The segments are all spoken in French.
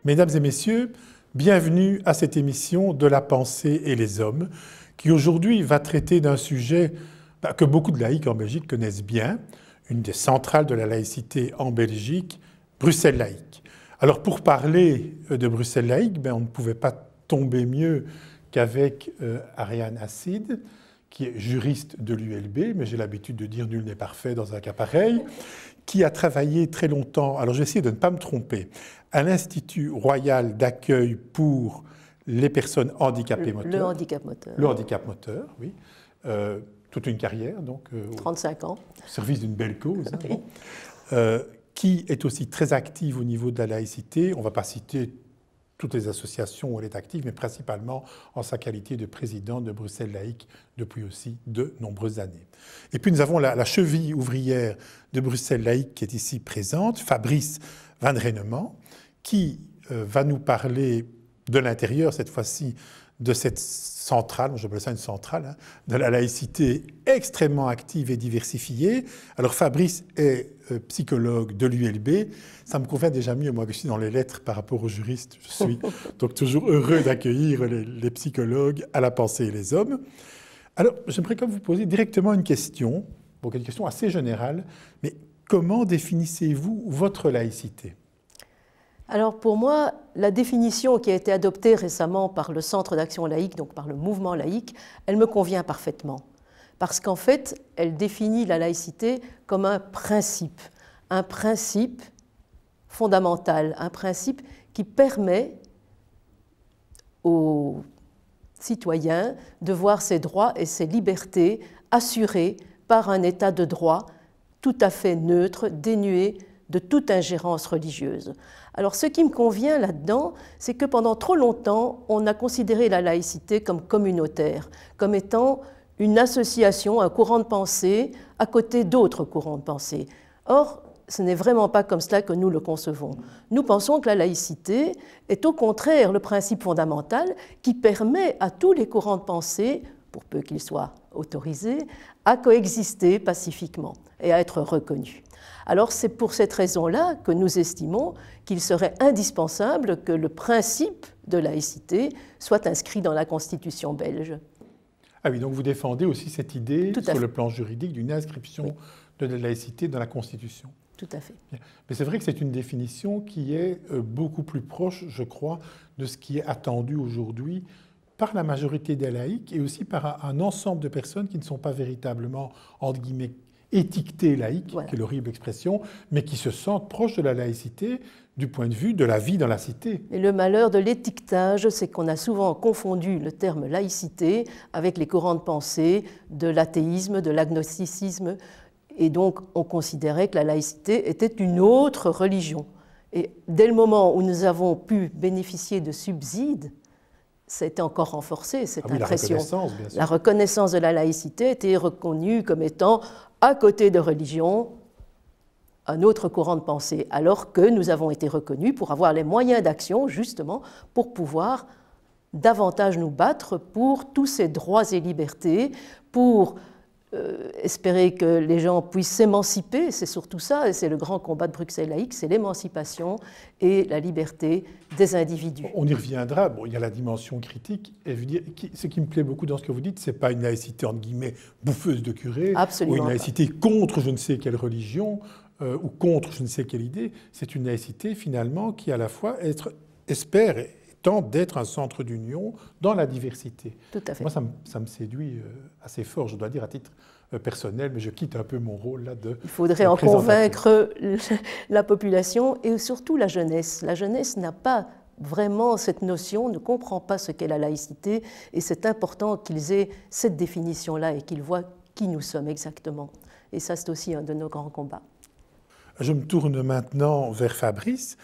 Mesdames et messieurs, bienvenue à cette émission de la pensée et les hommes, qui aujourd'hui va traiter d'un sujet que beaucoup de laïcs en Belgique connaissent bien, une des centrales de la laïcité en Belgique, Bruxelles laïque. Alors pour parler de Bruxelles laïque, on ne pouvait pas tomber mieux qu'avec Ariane Hassid, qui est juriste de l'ULB, mais j'ai l'habitude de dire nul n'est parfait dans un cas pareil, qui a travaillé très longtemps, alors je vais essayer de ne pas me tromper, à l'Institut royal d'accueil pour les personnes handicapées moteurs. Le handicap moteur. Le handicap moteur, oui. Toute une carrière, donc. 35 ans. Au service d'une belle cause. Oui. Qui est aussi très active au niveau de la laïcité. On ne va pas citer toutes les associations où elle est active, mais principalement en sa qualité de président de Bruxelles laïque depuis aussi de nombreuses années. Et puis nous avons la cheville ouvrière de Bruxelles laïque qui est ici présente, Fabrice Van Reynement, qui va nous parler de l'intérieur, cette fois-ci, de cette centrale, j'appelle ça une centrale, de la laïcité extrêmement active et diversifiée. Alors Fabrice est psychologue de l'ULB. Ça me convient déjà mieux, moi, que je suis dans les lettres par rapport aux juristes. Je suis donc toujours heureux d'accueillir les psychologues à la pensée et les hommes. Alors, j'aimerais quand même vous poser directement une question, donc une question assez générale, mais comment définissez-vous votre laïcité ? Alors pour moi, la définition qui a été adoptée récemment par le Centre d'action laïque, donc par le mouvement laïque, elle me convient parfaitement. Parce qu'en fait, elle définit la laïcité comme un principe fondamental, un principe qui permet aux citoyens de voir ses droits et ses libertés assurés par un état de droit tout à fait neutre, dénué de toute ingérence religieuse. Alors ce qui me convient là-dedans, c'est que pendant trop longtemps, on a considéré la laïcité comme communautaire, comme étant une association, un courant de pensée à côté d'autres courants de pensée. Or, ce n'est vraiment pas comme cela que nous le concevons. Nous pensons que la laïcité est au contraire le principe fondamental qui permet à tous les courants de pensée, pour peu qu'ils soient autorisés, à coexister pacifiquement et à être reconnus. Alors c'est pour cette raison-là que nous estimons qu'il serait indispensable que le principe de laïcité soit inscrit dans la Constitution belge. Ah oui, donc vous défendez aussi cette idée, sur le plan juridique, d'une inscription de la laïcité dans la Constitution. Tout à fait. Mais c'est vrai que c'est une définition qui est beaucoup plus proche, je crois, de ce qui est attendu aujourd'hui par la majorité des laïcs et aussi par un ensemble de personnes qui ne sont pas véritablement, entre guillemets, étiquetées laïques, voilà, qui est l'horrible expression, mais qui se sentent proches de la laïcité du point de vue de la vie dans la cité. Et le malheur de l'étiquetage, c'est qu'on a souvent confondu le terme laïcité avec les courants de pensée de l'athéisme, de l'agnosticisme, et donc on considérait que la laïcité était une autre religion. Et dès le moment où nous avons pu bénéficier de subsides, ça a été encore renforcé, cette impression. La reconnaissance de la laïcité était reconnue comme étant, à côté de religion, un autre courant de pensée, alors que nous avons été reconnus pour avoir les moyens d'action, justement, pour pouvoir davantage nous battre pour tous ces droits et libertés, pour espérer que les gens puissent s'émanciper, c'est surtout ça, et c'est le grand combat de Bruxelles laïque, c'est l'émancipation et la liberté des individus. On y reviendra, bon, il y a la dimension critique, et je veux dire, ce qui me plaît beaucoup dans ce que vous dites, ce n'est pas une laïcité, entre guillemets, bouffeuse de curé, absolument, ou une laïcité contre je ne sais quelle religion, ou contre je ne sais quelle idée, c'est une laïcité finalement qui à la fois espère et tente d'être un centre d'union dans la diversité. Tout à fait. Moi, ça me séduit assez fort, je dois dire, à titre personnel, mais je quitte un peu mon rôle là de... Il faudrait en convaincre la population et surtout la jeunesse. La jeunesse n'a pas vraiment cette notion, ne comprend pas ce qu'est la laïcité, et c'est important qu'ils aient cette définition-là et qu'ils voient qui nous sommes exactement. Et ça, c'est aussi un de nos grands combats. Je me tourne maintenant vers Fabrice.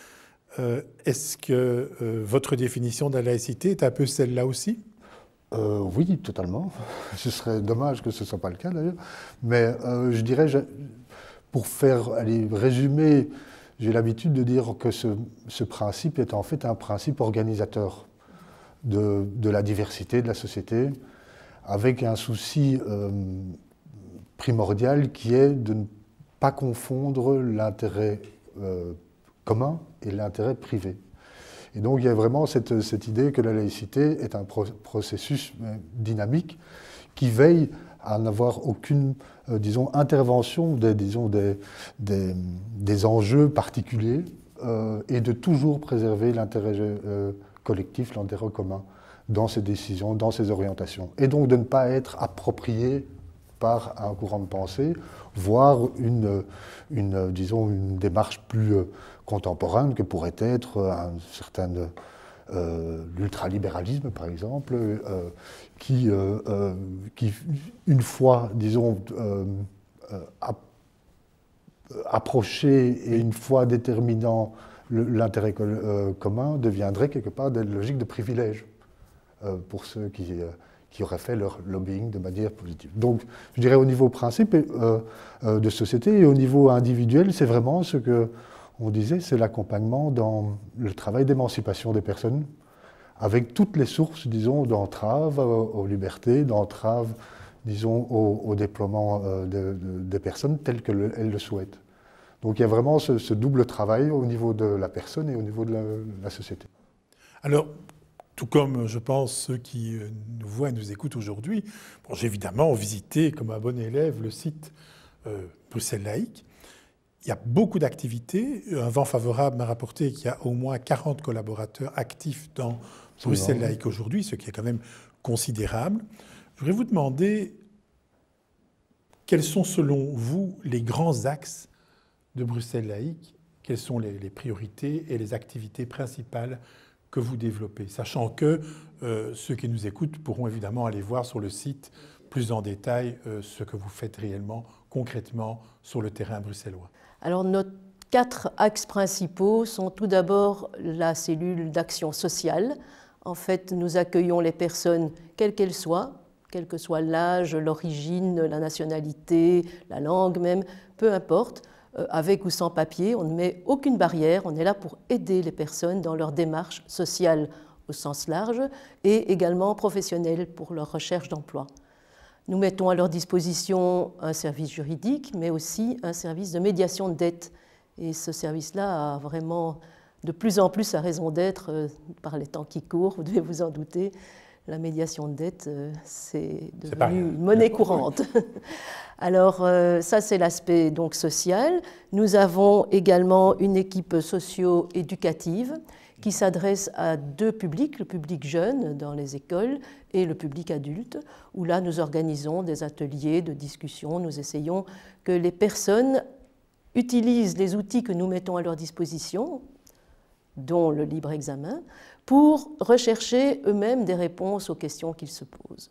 Est-ce que votre définition de la laïcité est un peu celle-là aussi ? Oui, totalement. Ce serait dommage que ce ne soit pas le cas d'ailleurs. Mais je dirais, pour faire résumer, j'ai l'habitude de dire que ce principe est en fait un principe organisateur de la diversité de la société, avec un souci primordial qui est de ne pas confondre l'intérêt commun et l'intérêt privé. Et donc il y a vraiment cette idée que la laïcité est un processus dynamique qui veille à n'avoir aucune, disons, intervention des enjeux particuliers et de toujours préserver l'intérêt collectif, l'intérêt commun dans ses décisions, dans ses orientations. Et donc de ne pas être approprié par un courant de pensée, voire disons, une démarche plus contemporaine que pourrait être un certain l'ultralibéralisme, par exemple, qui, une fois, disons, approché et une fois déterminant l'intérêt commun, deviendrait quelque part des logiques de privilège pour ceux qui auraient fait leur lobbying de manière positive. Donc, je dirais au niveau principe de société et au niveau individuel, c'est vraiment ce que on disait, c'est l'accompagnement dans le travail d'émancipation des personnes, avec toutes les sources, disons, d'entraves aux libertés, d'entraves, disons, au déploiement des personnes telles qu'elles le souhaitent. Donc il y a vraiment ce double travail au niveau de la personne et au niveau de la société. Alors, tout comme, je pense, ceux qui nous voient et nous écoutent aujourd'hui, bon, j'ai évidemment visité, comme un bon élève, le site Bruxelles Laïque. Il y a beaucoup d'activités. Un vent favorable m'a rapporté qu'il y a au moins 40 collaborateurs actifs dans Bruxelles Laïque aujourd'hui, ce qui est quand même considérable. Je voudrais vous demander quels sont, selon vous, les grands axes de Bruxelles Laïque, quelles sont les priorités et les activités principales que vous développez, sachant que ceux qui nous écoutent pourront évidemment aller voir sur le site plus en détail ce que vous faites réellement, concrètement, sur le terrain bruxellois. Alors, nos 4 axes principaux sont tout d'abord la cellule d'action sociale. En fait, nous accueillons les personnes, quelles qu'elles soient, quel que soit l'âge, l'origine, la nationalité, la langue même, peu importe, avec ou sans papier, on ne met aucune barrière, on est là pour aider les personnes dans leur démarche sociale au sens large et également professionnelle pour leur recherche d'emploi. Nous mettons à leur disposition un service juridique, mais aussi un service de médiation de dette. Et ce service-là a vraiment de plus en plus sa raison d'être par les temps qui courent, vous devez vous en douter. La médiation de dette, c'est devenu une monnaie courante. Alors, ça, c'est l'aspect donc social. Nous avons également une équipe socio-éducative qui s'adresse à 2 publics, le public jeune dans les écoles et le public adulte, où là, nous organisons des ateliers de discussion. Nous essayons que les personnes utilisent les outils que nous mettons à leur disposition, dont le libre examen, pour rechercher eux-mêmes des réponses aux questions qu'ils se posent.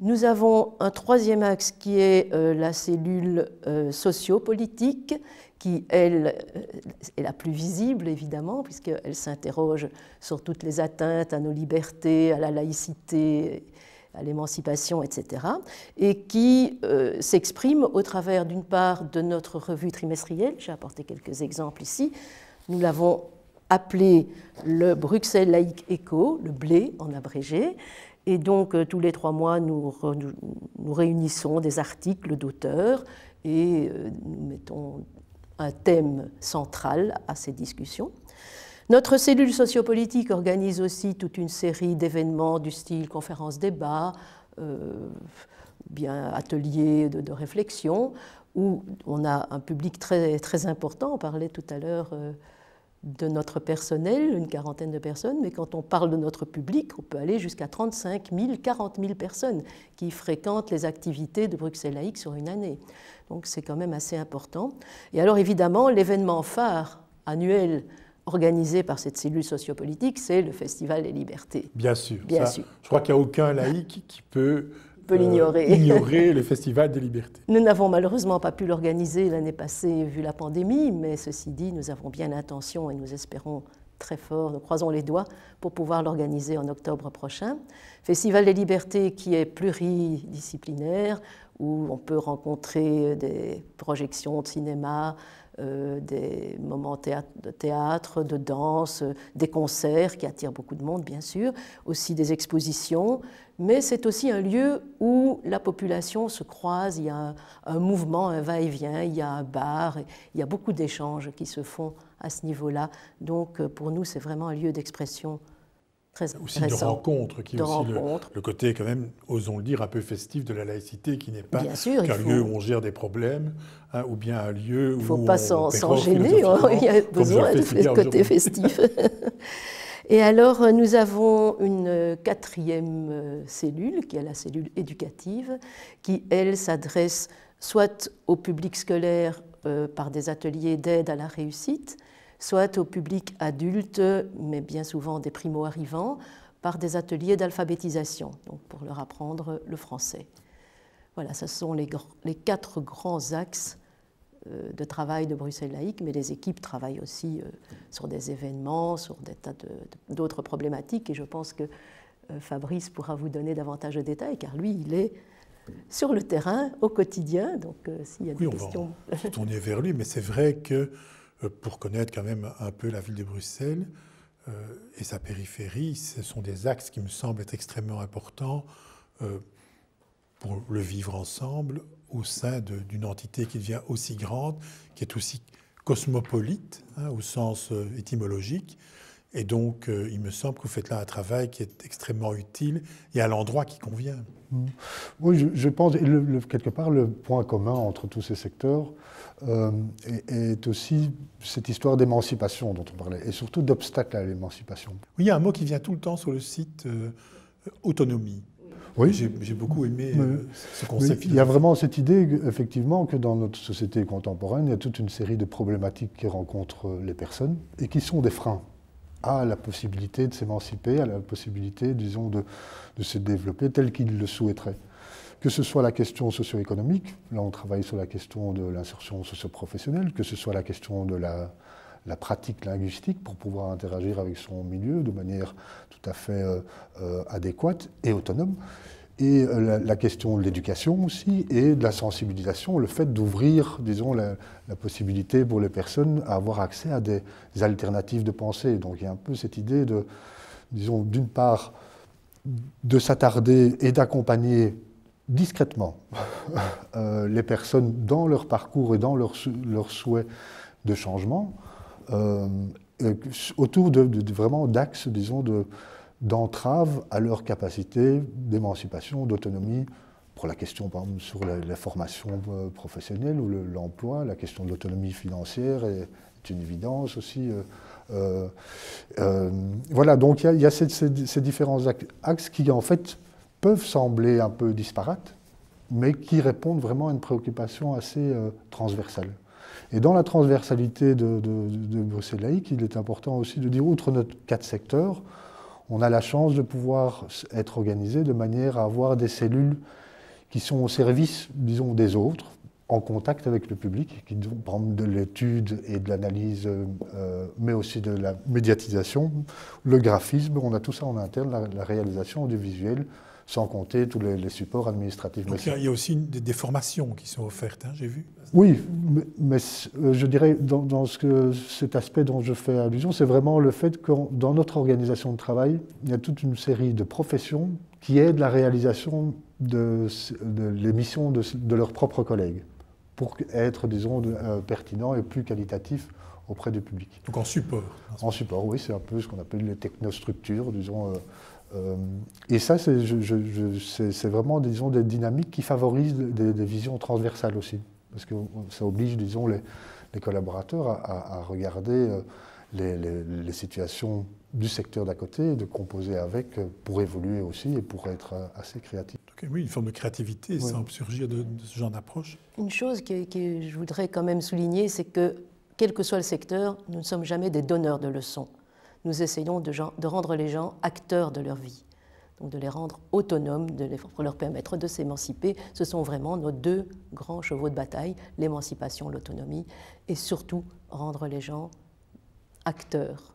Nous avons un 3e axe qui est la cellule sociopolitique, qui, elle, est la plus visible, évidemment, puisqu'elle s'interroge sur toutes les atteintes à nos libertés, à la laïcité, à l'émancipation, etc., et qui s'exprime au travers, d'une part, de notre revue trimestrielle. J'ai apporté quelques exemples ici. Nous l'avons appelé le Bruxelles Laïque Écho, le BLÉ en abrégé. Et donc, tous les 3 mois, nous réunissons des articles d'auteurs et nous mettons un thème central à ces discussions. Notre cellule sociopolitique organise aussi toute une série d'événements du style conférences-débats, bien ateliers de réflexion, où on a un public très, très important. On parlait tout à l'heure de notre personnel, une 40aine de personnes, mais quand on parle de notre public, on peut aller jusqu'à 35 000, 40 000 personnes qui fréquentent les activités de Bruxelles Laïque sur une année. Donc c'est quand même assez important. Et alors évidemment, l'événement phare annuel organisé par cette cellule sociopolitique, c'est le Festival des Libertés. Bien sûr. Bien sûr. Je crois qu'il n'y a aucun laïc qui peut ignorer le Festival des Libertés. Nous n'avons malheureusement pas pu l'organiser l'année passée vu la pandémie, mais ceci dit, nous avons bien l'intention et nous espérons très fort, nous croisons les doigts pour pouvoir l'organiser en octobre prochain. Festival des Libertés qui est pluridisciplinaire, où on peut rencontrer des projections de cinéma, des moments de théâtre, de danse, des concerts qui attirent beaucoup de monde, bien sûr, aussi des expositions, mais c'est aussi un lieu où la population se croise, il y a un mouvement, un va-et-vient, il y a un bar, il y a beaucoup d'échanges qui se font à ce niveau-là. Donc pour nous, c'est vraiment un lieu d'expression très aussi de rencontre, qui est aussi le côté quand même, osons le dire, un peu festif de la laïcité, qui n'est pas qu'un lieu où on gère des problèmes, hein, ou bien un lieu où il ne faut pas s'en gêner, il y a besoin de ce côté festif. Et alors, nous avons une quatrième cellule, qui est la cellule éducative, qui, elle, s'adresse soit au public scolaire par des ateliers d'aide à la réussite, soit au public adulte, mais bien souvent des primo-arrivants, par des ateliers d'alphabétisation, donc pour leur apprendre le français. Voilà, ce sont les 4 grands axes de travail de Bruxelles laïque, mais les équipes travaillent aussi sur des événements, sur des tas d'autres problématiques, et je pense que Fabrice pourra vous donner davantage de détails, car lui, il est sur le terrain, au quotidien, donc s'il y a des questions... Oui, on va se tourner vers lui, mais c'est vrai que pour connaître quand même un peu la ville de Bruxelles et sa périphérie, ce sont des axes qui me semblent être extrêmement importants pour le vivre ensemble au sein d'une entité qui devient aussi grande, qui est aussi cosmopolite, hein, au sens étymologique. Et donc, il me semble que vous faites là un travail qui est extrêmement utile et à l'endroit qui convient. Oui, je pense, quelque part, le point commun entre tous ces secteurs est aussi cette histoire d'émancipation dont on parlait, et surtout d'obstacles à l'émancipation. Oui, il y a un mot qui vient tout le temps sur le site, autonomie. Oui. J'ai beaucoup aimé ce concept. Il y a vraiment cette idée, effectivement, que dans notre société contemporaine, il y a toute une série de problématiques qui rencontrent les personnes et qui sont des freins à la possibilité de s'émanciper, à la possibilité, disons, de se développer tel qu'ils le souhaiteraient. Que ce soit la question socio-économique, là on travaille sur la question de l'insertion socio-professionnelle, que ce soit la question de la pratique linguistique pour pouvoir interagir avec son milieu de manière tout à fait adéquate et autonome, et la question de l'éducation aussi, et de la sensibilisation, le fait d'ouvrir, disons, la possibilité pour les personnes à avoir accès à des alternatives de pensée. Donc il y a un peu cette idée de, disons, d'une part, de s'attarder et d'accompagner discrètement les personnes dans leur parcours et dans leur souhait de changement, autour vraiment d'axes, disons, d'entrave à leur capacité d'émancipation, d'autonomie, pour la question, par exemple, sur la formation professionnelle ou l'emploi, la question de l'autonomie financière est une évidence aussi. Voilà, donc il y a ces différents axes qui, en fait, peuvent sembler un peu disparates, mais qui répondent vraiment à une préoccupation assez transversale. Et dans la transversalité de Bruxelles laïque, il est important aussi de dire, outre nos 4 secteurs, on a la chance de pouvoir être organisé de manière à avoir des cellules qui sont au service, disons, des autres, en contact avec le public, qui par exemple de l'étude et de l'analyse, mais aussi de la médiatisation, le graphisme, on a tout ça en interne, la réalisation audiovisuelle, sans compter tous les supports administratifs. Donc il y a aussi des formations qui sont offertes, hein, j'ai vu. Oui, mais je dirais, dans cet aspect dont je fais allusion, c'est vraiment le fait que dans notre organisation de travail, il y a toute une série de professions qui aident la réalisation de l'émission de leurs propres collègues, pour être, disons, pertinent et plus qualitatif auprès du public. Donc en support. En support, oui, c'est un peu ce qu'on appelle les technostructures, disons. Et ça, c'est vraiment, disons, des dynamiques qui favorisent des visions transversales aussi. Parce que ça oblige, disons, les collaborateurs à regarder les situations du secteur d'à côté et de composer avec pour évoluer aussi et pour être assez créatif. Donc, oui, une forme de créativité semble surgir de ce genre d'approche. Une chose que je voudrais quand même souligner, c'est que, quel que soit le secteur, nous ne sommes jamais des donneurs de leçons. Nous essayons de rendre les gens acteurs de leur vie, donc de les rendre autonomes, pour leur permettre de s'émanciper. Ce sont vraiment nos 2 grands chevaux de bataille, l'émancipation, l'autonomie, et surtout rendre les gens acteurs.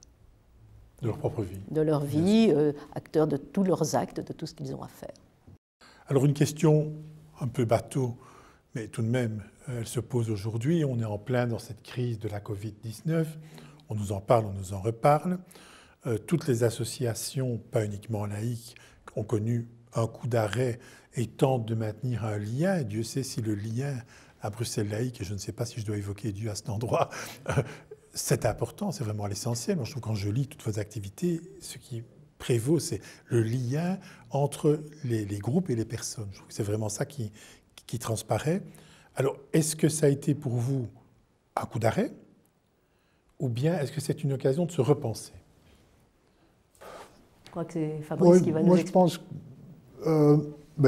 De leur propre vie. De leur vie, acteurs de tous leurs actes, de tout ce qu'ils ont à faire. Alors une question un peu bateau, mais tout de même, elle se pose aujourd'hui. On est en plein dans cette crise de la Covid-19. On nous en parle, on nous en reparle. Toutes les associations, pas uniquement laïques, ont connu un coup d'arrêt et tentent de maintenir un lien. Et Dieu sait si le lien à Bruxelles laïque, et je ne sais pas si je dois évoquer Dieu à cet endroit, c'est important, c'est vraiment l'essentiel. Moi, je trouve que quand je lis toutes vos activités, ce qui prévaut, c'est le lien entre les groupes et les personnes. Je trouve que c'est vraiment ça qui transparaît. Alors, est-ce que ça a été pour vous un coup d'arrêt ou bien est-ce que c'est une occasion de se repenser? Je crois que c'est Fabrice qui va nous expliquer. Moi, je pense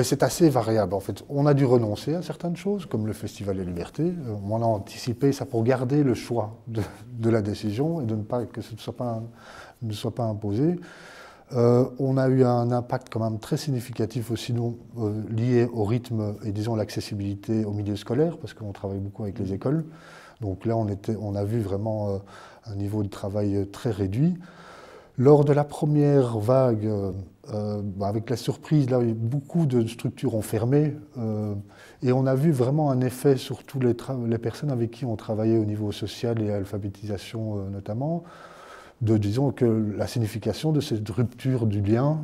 c'est assez variable, en fait. On a dû renoncer à certaines choses, comme le Festival des Libertés. On a anticipé ça pour garder le choix de la décision et que ce ne soit pas imposé. On a eu un impact quand même très significatif aussi lié au rythme et disons l'accessibilité au milieu scolaire, parce qu'on travaille beaucoup avec les écoles. Donc là, on a vu vraiment un niveau de travail très réduit. Lors de la première vague, avec la surprise, là, beaucoup de structures ont fermé et on a vu vraiment un effet sur toutes les personnes avec qui on travaillait au niveau social et alphabétisation notamment, disons que la signification de cette rupture du lien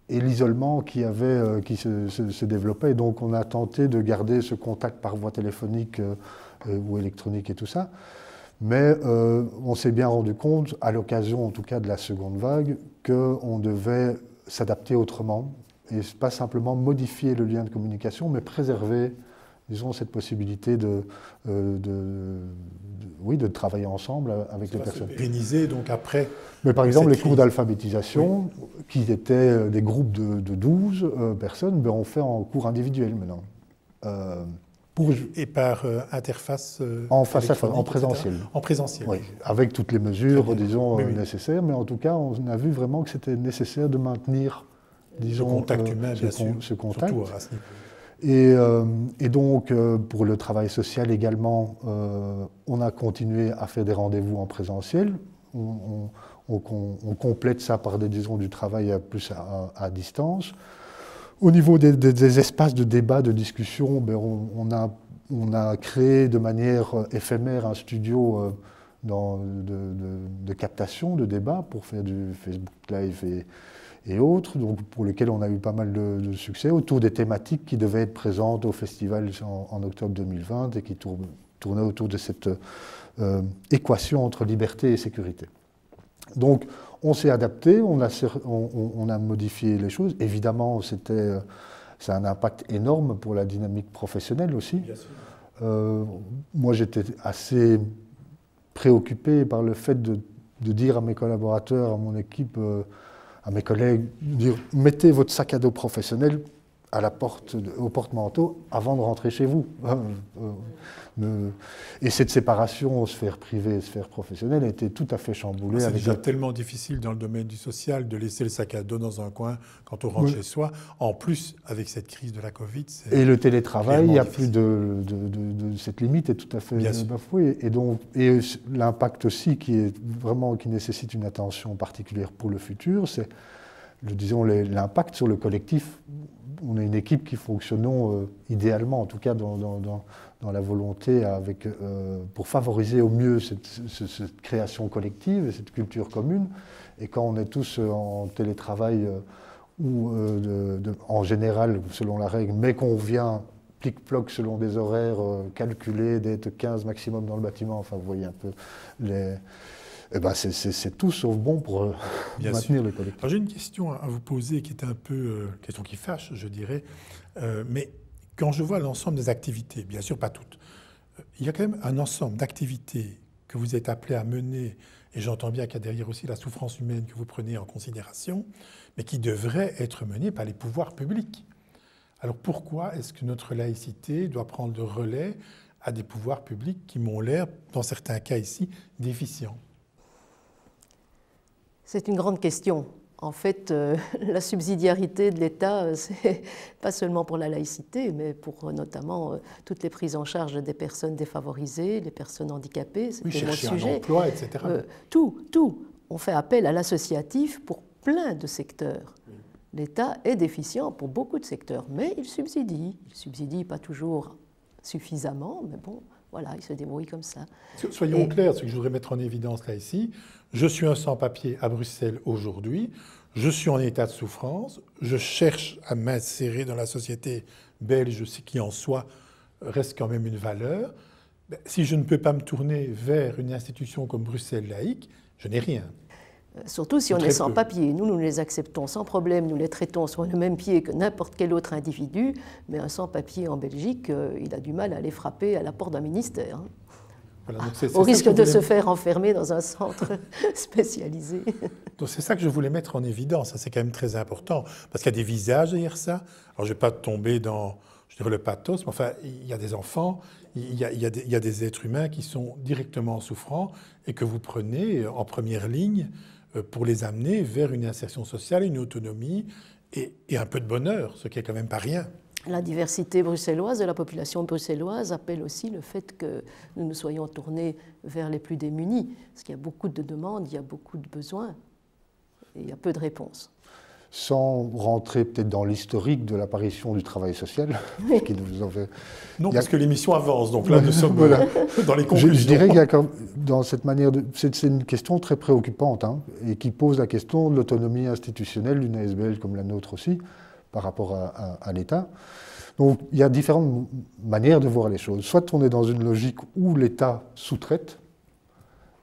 et l'isolement qui se développait. Et donc on a tenté de garder ce contact par voie téléphonique ou électronique et tout ça. Mais on s'est bien rendu compte, à l'occasion en tout cas de la seconde vague, qu'on devait s'adapter autrement et pas simplement modifier le lien de communication, mais préserver, disons, cette possibilité de travailler ensemble avec les personnes. Pérenniser donc après. Mais par exemple, les cours d'alphabétisation, qui étaient des groupes de 12 personnes, on fait en cours individuel maintenant. Et par interface en présentiel. En présentiel. Oui, avec toutes les mesures, disons, nécessaires, mais en tout cas, on a vu vraiment que c'était nécessaire de maintenir, disons, le contact humain, bien sûr, ce contact. Surtout à ce niveau. Et donc, pour le travail social également, on a continué à faire des rendez-vous en présentiel. On complète ça par du travail plus à distance. Au niveau des espaces de débat, de discussion, on a créé de manière éphémère un studio de captation, de débat pour faire du Facebook Live et autres, donc pour lequel on a eu pas mal de succès autour des thématiques qui devaient être présentes au festival en octobre 2020 et qui tournaient autour de cette équation entre liberté et sécurité. Donc, on s'est adapté, on a modifié les choses. Évidemment, c'est un impact énorme pour la dynamique professionnelle aussi. Bien sûr. Moi, j'étais assez préoccupé par le fait de dire à mes collaborateurs, à mon équipe, à mes collègues, de dire mettez votre sac à dos professionnel à la porte, au porte-manteau avant de rentrer chez vous. Et cette séparation sphère privée et sphère professionnelle a été tout à fait chamboulée. C'est déjà tellement difficile dans le domaine du social de laisser le sac à dos dans un coin quand on rentre chez soi. En plus, avec cette crise de la Covid, c'est... Et le télétravail, il n'y a plus cette limite est tout à fait bafouée. Et l'impact aussi qui nécessite une attention particulière pour le futur, c'est, disons, l'impact sur le collectif. On est une équipe qui fonctionnons idéalement, en tout cas dans la volonté pour favoriser au mieux cette création collective et cette culture commune. Et quand on est tous en télétravail ou en général, selon la règle, mais qu'on vient plic-ploc selon des horaires calculés, d'être 15 maximum dans le bâtiment, enfin vous voyez un peu c'est tout sauf bon pour maintenir le collectif. Alors j'ai une question à vous poser qui est un peu question qui fâche, je dirais. Mais quand je vois l'ensemble des activités, bien sûr pas toutes, il y a quand même un ensemble d'activités que vous êtes appelés à mener, et j'entends bien qu'il y a derrière aussi la souffrance humaine que vous prenez en considération, mais qui devraient être menées par les pouvoirs publics. Alors pourquoi est-ce que notre laïcité doit prendre le relais à des pouvoirs publics qui m'ont l'air, dans certains cas ici, déficients ? C'est une grande question. En fait, la subsidiarité de l'État, c'est pas seulement pour la laïcité, mais pour notamment toutes les prises en charge des personnes défavorisées, les personnes handicapées. Oui, chercher un emploi, etc. Tout. On fait appel à l'associatif pour plein de secteurs. l'État est déficient pour beaucoup de secteurs, mais il subsidie pas toujours suffisamment, mais bon, voilà, il se débrouille comme ça. Soyons clairs, ce que je voudrais mettre en évidence là ici, je suis un sans-papier à Bruxelles aujourd'hui, je suis en état de souffrance, je cherche à m'insérer dans la société belge, ce qui en soi reste quand même une valeur. Si je ne peux pas me tourner vers une institution comme Bruxelles laïque, je n'ai rien. Surtout si on est sans papier. Nous les acceptons sans problème, nous les traitons sur le même pied que n'importe quel autre individu, mais un sans-papier en Belgique, il a du mal à aller frapper à la porte d'un ministère. Voilà, donc au risque de se faire enfermer dans un centre spécialisé. Donc c'est ça que je voulais mettre en évidence, c'est quand même très important, parce qu'il y a des visages derrière ça. Alors je ne vais pas tomber dans, je dirais, le pathos, mais enfin, il y a des enfants, il y a des êtres humains qui sont directement souffrants et que vous prenez en première ligne pour les amener vers une insertion sociale, une autonomie et un peu de bonheur, ce qui est quand même pas rien. La diversité bruxelloise de la population bruxelloise appelle aussi le fait que nous nous soyons tournés vers les plus démunis, parce qu'il y a beaucoup de demandes, il y a beaucoup de besoins, et il y a peu de réponses. Sans rentrer peut-être dans l'historique de l'apparition du travail social, oui. qui nous en fait... Non, parce que l'émission avance, donc là nous sommes voilà. Dans les conclusions. Je dirais qu'il y a dans cette manière de... C'est une question très préoccupante, hein, et qui pose la question de l'autonomie institutionnelle d'une ASBL comme la nôtre aussi, par rapport à l'État. Donc il y a différentes manières de voir les choses. Soit on est dans une logique où l'État sous-traite,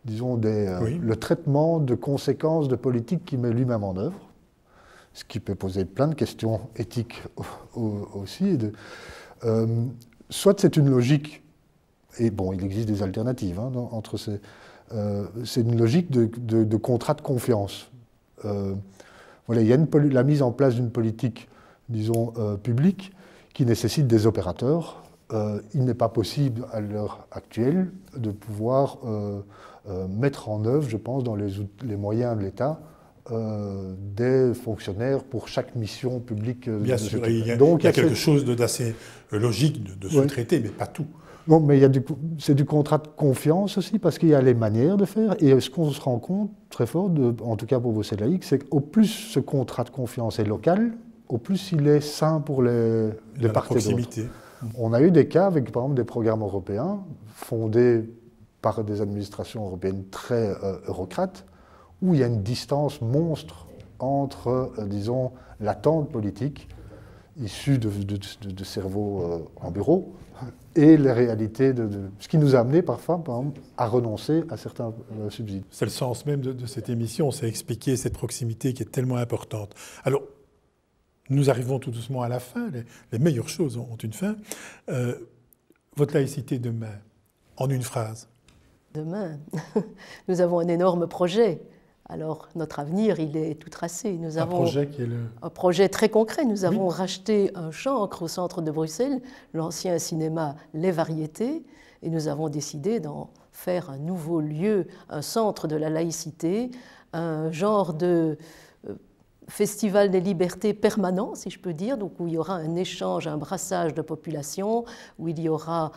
disons, le traitement de conséquences de politiques qu'il met lui-même en œuvre, ce qui peut poser plein de questions éthiques aussi. Soit c'est une logique, et bon, il existe des alternatives hein, entre ces... c'est une logique de contrat de confiance. Voilà, il y a la mise en place d'une politique, disons, publique, qui nécessite des opérateurs. Il n'est pas possible, à l'heure actuelle, de pouvoir mettre en œuvre, je pense, dans les moyens de l'État, des fonctionnaires pour chaque mission publique. Bien sûr, il y a quelque chose d'assez logique de sous-traiter, mais pas tout. Non, mais c'est du contrat de confiance aussi, parce qu'il y a les manières de faire. Et ce qu'on se rend compte très fort, en tout cas pour Bruxelles laïque, c'est qu'au plus ce contrat de confiance est local, au plus il est sain pour les parts et d'autres. On a eu des cas avec, par exemple, des programmes européens fondés par des administrations européennes très eurocrates, où il y a une distance monstre entre, disons, l'attente politique issue de cerveaux en bureau et les réalités ce qui nous a amené parfois, par exemple, à renoncer à certains subsides. C'est le sens même de cette émission, c'est expliquer cette proximité qui est tellement importante. Alors, nous arrivons tout doucement à la fin, les meilleures choses ont une fin. Votre laïcité demain, en une phrase. Demain, nous avons un énorme projet. Alors, notre avenir, il est tout tracé. Nous avons projet qui est un projet très concret. Nous avons racheté un chancre au centre de Bruxelles, l'ancien cinéma Les Variétés, et nous avons décidé d'en faire un nouveau lieu, un centre de la laïcité, un genre de festival des libertés permanent, si je peux dire, donc où il y aura un échange, un brassage de population, où il y aura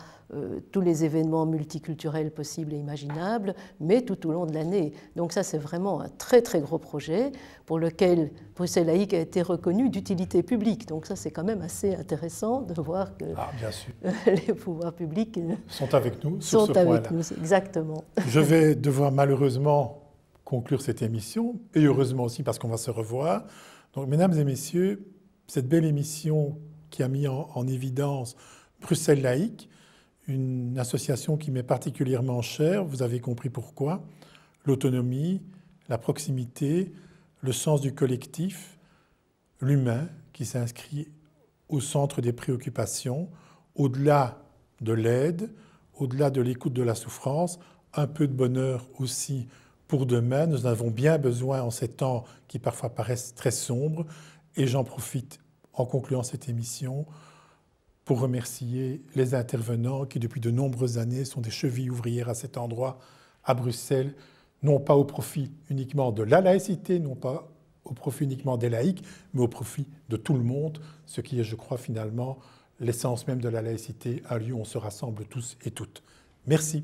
tous les événements multiculturels possibles et imaginables, mais tout au long de l'année. Donc ça, c'est vraiment un très très gros projet pour lequel Bruxelles laïque a été reconnu d'utilité publique. Donc ça, c'est quand même assez intéressant de voir que bien sûr. Les pouvoirs publics sont avec nous sur ce point-là. Sont avec nous, exactement. Je vais devoir malheureusement conclure cette émission, et heureusement aussi parce qu'on va se revoir. Donc, mesdames et messieurs, cette belle émission qui a mis en évidence Bruxelles laïque, une association qui m'est particulièrement chère, vous avez compris pourquoi, l'autonomie, la proximité, le sens du collectif, l'humain qui s'inscrit au centre des préoccupations, au-delà de l'aide, au-delà de l'écoute de la souffrance, un peu de bonheur aussi pour demain. Nous en avons bien besoin en ces temps qui parfois paraissent très sombres. Et j'en profite en concluant cette émission pour remercier les intervenants qui, depuis de nombreuses années, sont des chevilles ouvrières à cet endroit, à Bruxelles, non pas au profit uniquement de la laïcité, non pas au profit uniquement des laïcs, mais au profit de tout le monde, ce qui est, je crois, finalement, l'essence même de la laïcité, un lieu où on se rassemble tous et toutes. Merci.